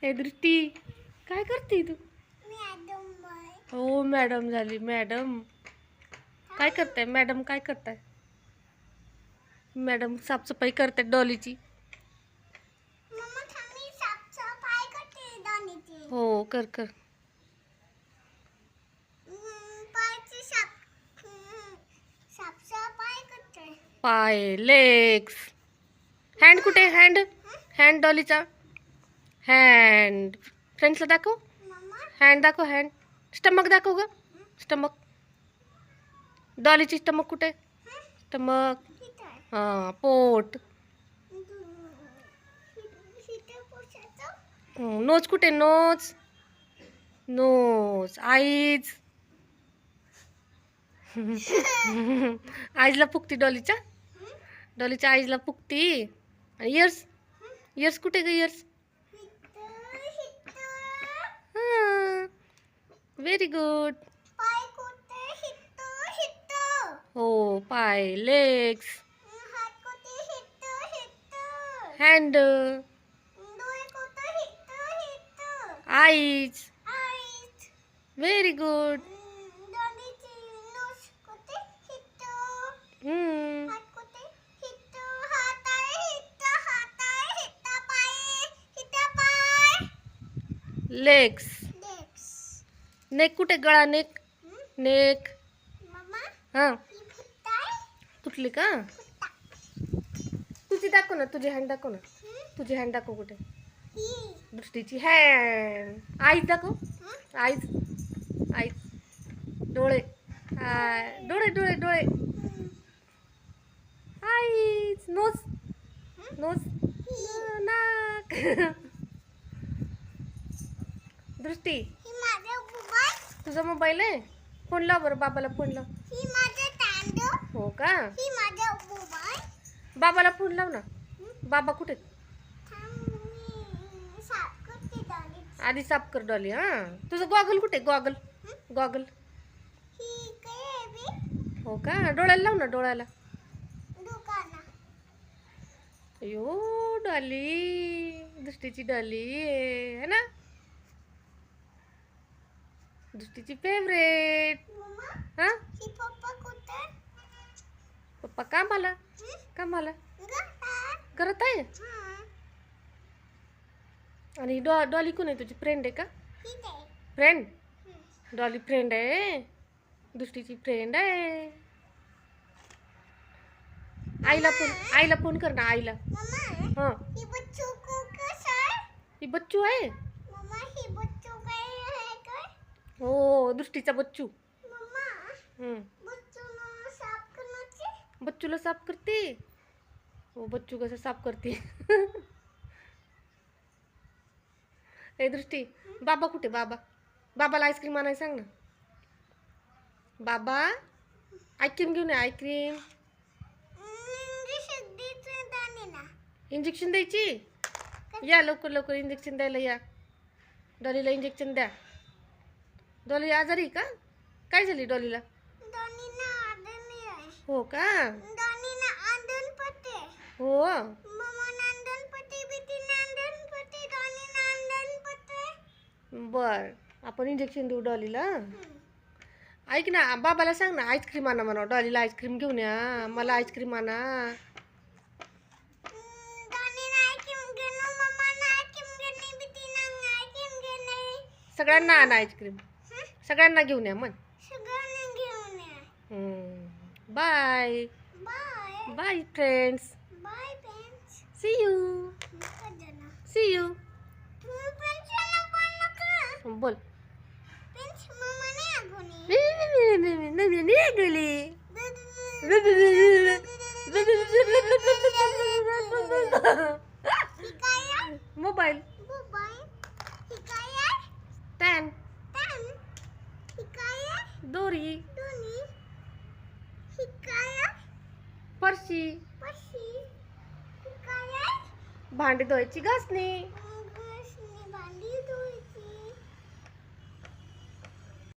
हे दृष्टी काय करते तू? हो मॅडम झाली मॅडम. काय करताय मॅडम? काय करताय मॅडम? साफसफाई करते डॉलीची. हो कर कर. पाय लेग्स. हँड कुठे? हँड हँड डॉलीचा हँड. फ्रेंड्सला दाखव. हँड दाखव. हँड. स्टमक दाखव ग. स्टमक. डॉलीची स्टमक कुठे? स्टमक. हां पोट. नोज कुठे? नोज. नोज. आईज. आईजला फुकती डॉलीच्या. डॉलीच्या आईजला फुकती. आणि इयर्स. इयर्स कुठे ग? इयर्स. Very good. हो पाय legs. Hand. Eyes. Very good. Legs. Neck कुठे? गळा. नेक. नेक. हां तुटली का? तुझी दाखव ना. तुझी हँड दाखव ना. तुझी हँड दाखव कुठे? दृष्टीची हँड. आईज दाखव. आईज. आईज. डोळे. डोळे डोळे डोळे. आईज. नोज. नोज. नाक. दृष्टी तुझा मोबाईल आहे? फोन लाव बरं बाबाला. फोन लाव. हो का? बाबाला फोन लाव ना. बाबा कुठे? आधी साफ कर डॉली. हां तुझं गॉगल कुठे? गॉगल. गॉगल. हो का? डोळ्याला लाव ना. डोळ्याला. अयो डॉली. दृष्टीची डॉली आहे ना. दृष्टीची फेवरेट. हां पप्पा कामाला. कामाला करत आहे. आणि डॉली कोण आहे? तुझी फ्रेंड आहे का? फ्रेंड. डॉली फ्रेंड आहे. दृष्टीची फ्रेंड आहे. आईला फोन कर ना. आईला. हां ही बच्चू आहे. हो दृष्टीचा बच्चू. बच्चूला साफ करते. हो बच्चू कसं साफ करते. ए दृष्टी बाबा कुठे? बाबा. बाबाला आईस्क्रीम आणायला सांग ना. बाबा आईस्क्रीम घेऊन ये. आईस्क्रीम. इंजेक्शन द्यायची. या लवकर लवकर इंजेक्शन द्यायला या. डॉलीला इंजेक्शन द्या. डॉली आजारी का? काय झाली डॉलीला? हो का? हो बर. आपण इंजेक्शन देऊ डॉलीला. ऐक ना बाबाला सांग ना आईस्क्रीम आणा म्हणा. डॉलीला आईस्क्रीम घेऊन या. मला आईस्क्रीम आणा. सगळ्यांना आणा आईस्क्रीम. सगळ्यांना घेऊन या मग. Bye bye friends. See you. See you. बोल. मोबाईल. टॅन. दोरी. फरशी. भांडी धुवायची घासणी.